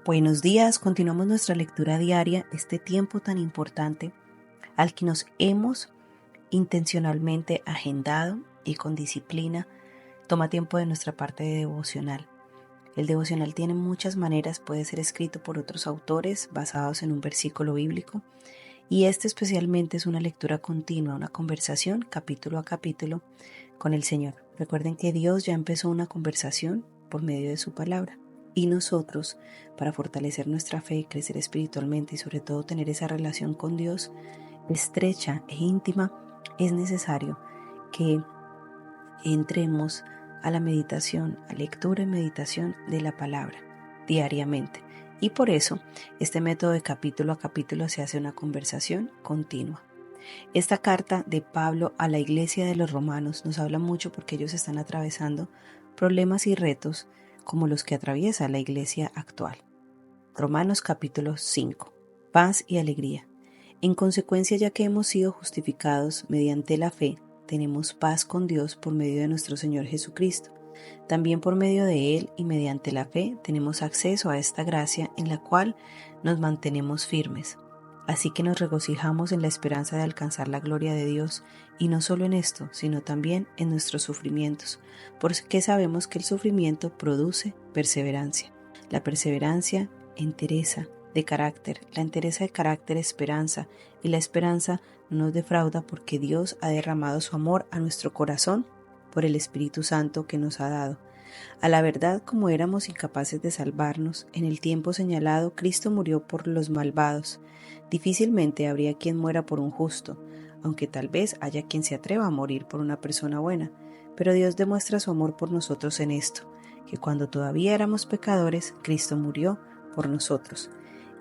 Buenos días, continuamos nuestra lectura diaria, este tiempo tan importante al que nos hemos intencionalmente agendado y con disciplina toma tiempo de nuestra parte de devocional. El devocional tiene muchas maneras, puede ser escrito por otros autores basados en un versículo bíblico y este especialmente es una lectura continua, una conversación capítulo a capítulo con el Señor. Recuerden que Dios ya empezó una conversación por medio de su palabra. Y nosotros, para fortalecer nuestra fe y crecer espiritualmente y sobre todo tener esa relación con Dios estrecha e íntima, es necesario que entremos a la meditación, a lectura y meditación de la palabra diariamente. Y por eso, este método de capítulo a capítulo se hace una conversación continua. Esta carta de Pablo a la iglesia de los romanos nos habla mucho porque ellos están atravesando problemas y retos como los que atraviesa la iglesia actual. Romanos capítulo 5. Paz y alegría. En consecuencia, ya que hemos sido justificados mediante la fe, tenemos paz con Dios por medio de nuestro Señor Jesucristo. También por medio de Él y mediante la fe tenemos acceso a esta gracia en la cual nos mantenemos firmes. Así que nos regocijamos en la esperanza de alcanzar la gloria de Dios, y no solo en esto, sino también en nuestros sufrimientos, porque sabemos que el sufrimiento produce perseverancia. La perseverancia, entereza de carácter, la entereza de carácter, esperanza, y la esperanza no nos defrauda porque Dios ha derramado su amor a nuestro corazón por el Espíritu Santo que nos ha dado. A la verdad, como éramos incapaces de salvarnos, en el tiempo señalado Cristo murió por los malvados. Difícilmente habría quien muera por un justo, aunque tal vez haya quien se atreva a morir por una persona buena. Pero Dios demuestra su amor por nosotros en esto, que cuando todavía éramos pecadores, Cristo murió por nosotros.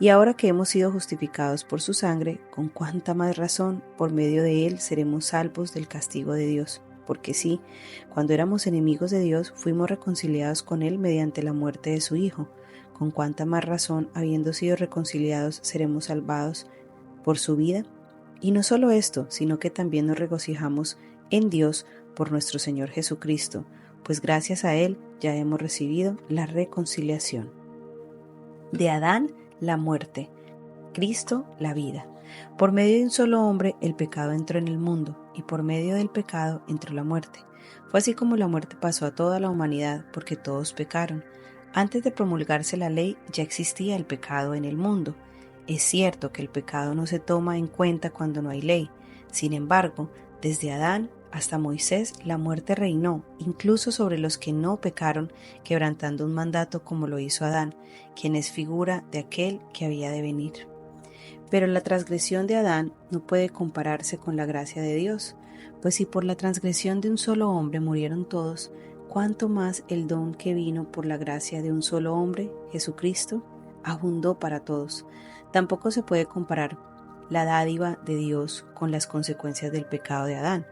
Y ahora que hemos sido justificados por su sangre, con cuánta más razón, por medio de él seremos salvos del castigo de Dios. Porque sí, cuando éramos enemigos de Dios, fuimos reconciliados con Él mediante la muerte de su Hijo. Con cuánta más razón, habiendo sido reconciliados, seremos salvados por su vida. Y no solo esto, sino que también nos regocijamos en Dios por nuestro Señor Jesucristo, pues gracias a Él ya hemos recibido la reconciliación. De Adán, la muerte. Cristo, la vida. Por medio de un solo hombre el pecado entró en el mundo, y por medio del pecado entró la muerte. Fue así como la muerte pasó a toda la humanidad, porque todos pecaron. Antes de promulgarse la ley ya existía el pecado en el mundo. Es cierto que el pecado no se toma en cuenta cuando no hay ley. Sin embargo, desde Adán hasta Moisés la muerte reinó, incluso sobre los que no pecaron, quebrantando un mandato como lo hizo Adán, quien es figura de aquel que había de venir. Pero la transgresión de Adán no puede compararse con la gracia de Dios, pues si por la transgresión de un solo hombre murieron todos, ¿cuánto más el don que vino por la gracia de un solo hombre, Jesucristo, abundó para todos? Tampoco se puede comparar la dádiva de Dios con las consecuencias del pecado de Adán.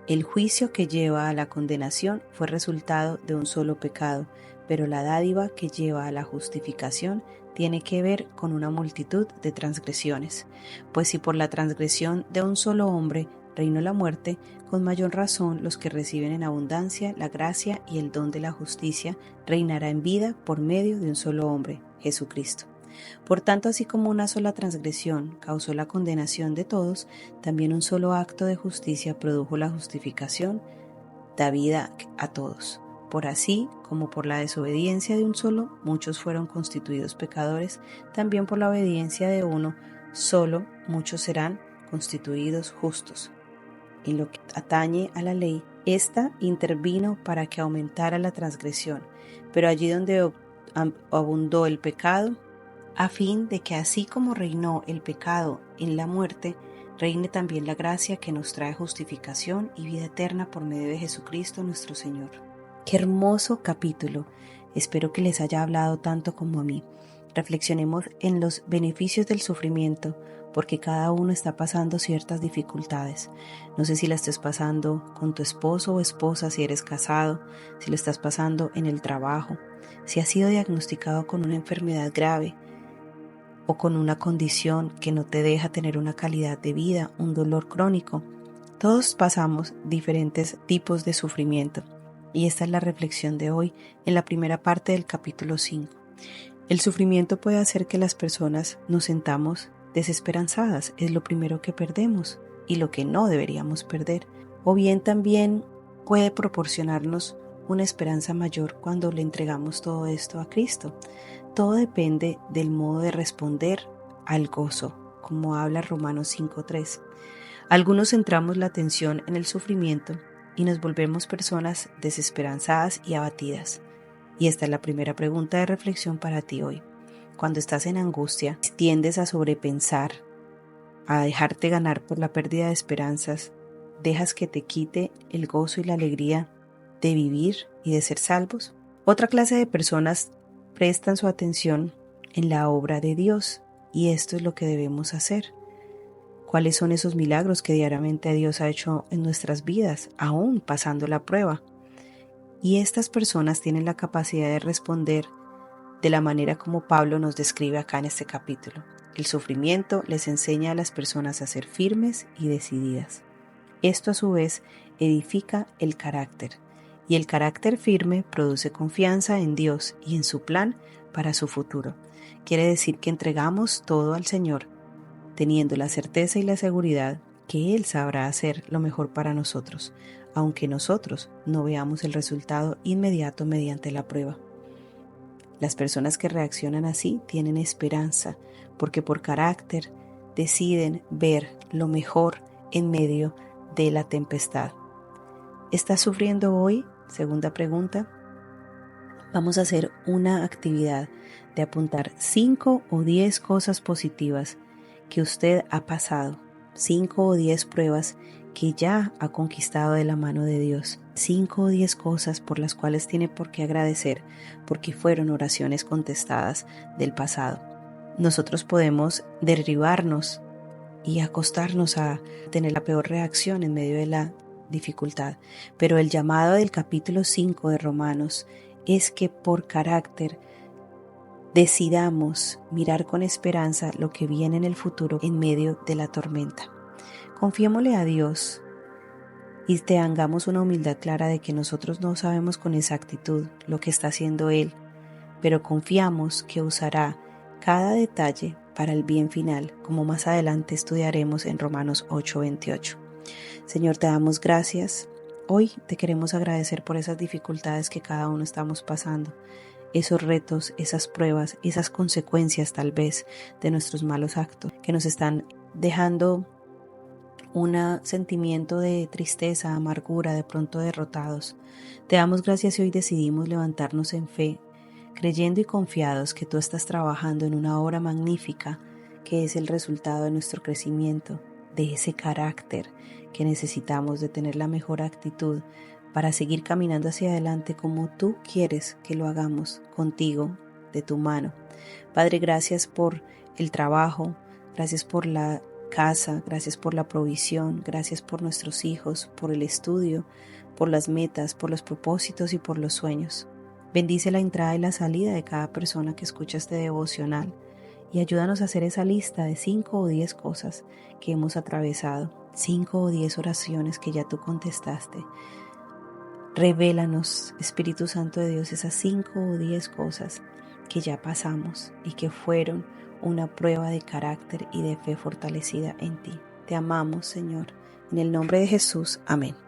El juicio que lleva a la condenación fue resultado de un solo pecado, pero la dádiva que lleva a la justificación tiene que ver con una multitud de transgresiones. Pues si por la transgresión de un solo hombre reinó la muerte, con mayor razón los que reciben en abundancia la gracia y el don de la justicia reinará en vida por medio de un solo hombre, Jesucristo. Por tanto, así como una sola transgresión causó la condenación de todos, también un solo acto de justicia produjo la justificación, da vida a todos. Por así como por la desobediencia de un solo, muchos fueron constituidos pecadores, también por la obediencia de uno solo, muchos serán constituidos justos. En lo que atañe a la ley, ésta intervino para que aumentara la transgresión, pero allí donde abundó el pecado, a fin de que así como reinó el pecado en la muerte, reine también la gracia que nos trae justificación y vida eterna por medio de Jesucristo nuestro Señor. ¡Qué hermoso capítulo! Espero que les haya hablado tanto como a mí. Reflexionemos en los beneficios del sufrimiento, porque cada uno está pasando ciertas dificultades. No sé si la estés pasando con tu esposo o esposa, si eres casado, si lo estás pasando en el trabajo, si has sido diagnosticado con una enfermedad grave, o con una condición que no te deja tener una calidad de vida, un dolor crónico. Todos pasamos diferentes tipos de sufrimiento y esta es la reflexión de hoy en la primera parte del capítulo 5. El sufrimiento puede hacer que las personas nos sentamos desesperanzadas, es lo primero que perdemos y lo que no deberíamos perder. O bien también puede proporcionarnos una esperanza mayor cuando le entregamos todo esto a Cristo. Todo depende del modo de responder al gozo, como habla Romanos 5:3. Algunos centramos la atención en el sufrimiento y nos volvemos personas desesperanzadas y abatidas. Y esta es la primera pregunta de reflexión para ti hoy. Cuando estás en angustia, tiendes a sobrepensar, a dejarte ganar por la pérdida de esperanzas, dejas que te quite el gozo y la alegría de vivir y de ser salvos. Otra clase de personas prestan su atención en la obra de Dios y esto es lo que debemos hacer. ¿Cuáles son esos milagros que diariamente Dios ha hecho en nuestras vidas, aún pasando la prueba? Y estas personas tienen la capacidad de responder de la manera como Pablo nos describe acá en este capítulo. El sufrimiento les enseña a las personas a ser firmes y decididas. Esto a su vez edifica el carácter, y el carácter firme produce confianza en Dios y en su plan para su futuro. Quiere decir que entregamos todo al Señor, teniendo la certeza y la seguridad que Él sabrá hacer lo mejor para nosotros, aunque nosotros no veamos el resultado inmediato mediante la prueba. Las personas que reaccionan así tienen esperanza, porque por carácter deciden ver lo mejor en medio de la tempestad. ¿Estás sufriendo hoy? Segunda pregunta. Vamos a hacer una actividad de apuntar 5 o 10 cosas positivas que usted ha pasado, 5 o 10 pruebas que ya ha conquistado de la mano de Dios, 5 o 10 cosas por las cuales tiene por qué agradecer, porque fueron oraciones contestadas del pasado. Nosotros podemos derribarnos y acostarnos a tener la peor reacción en medio de la dificultad, pero el llamado del capítulo 5 de Romanos es que por carácter decidamos mirar con esperanza lo que viene en el futuro en medio de la tormenta. Confiémosle a Dios y tengamos una humildad clara de que nosotros no sabemos con exactitud lo que está haciendo Él, pero confiamos que usará cada detalle para el bien final, como más adelante estudiaremos en Romanos 8:28. Señor, te damos gracias. Hoy te queremos agradecer por esas dificultades que cada uno estamos pasando, esos retos, esas pruebas, esas consecuencias tal vez de nuestros malos actos que nos están dejando un sentimiento de tristeza, amargura, de pronto derrotados. Te damos gracias y hoy decidimos levantarnos en fe, creyendo y confiados que tú estás trabajando en una obra magnífica que es el resultado de nuestro crecimiento, de ese carácter que necesitamos, de tener la mejor actitud para seguir caminando hacia adelante como tú quieres que lo hagamos, contigo, de tu mano. Padre, gracias por el trabajo, gracias por la casa, gracias por la provisión, gracias por nuestros hijos, por el estudio, por las metas, por los propósitos y por los sueños. Bendice la entrada y la salida de cada persona que escucha este devocional y ayúdanos a hacer esa lista de 5 o 10 cosas que hemos atravesado, 5 o 10 oraciones que ya tú contestaste. Revélanos, Espíritu Santo de Dios, esas 5 o 10 cosas que ya pasamos y que fueron una prueba de carácter y de fe fortalecida en ti. Te amamos, Señor. En el nombre de Jesús. Amén.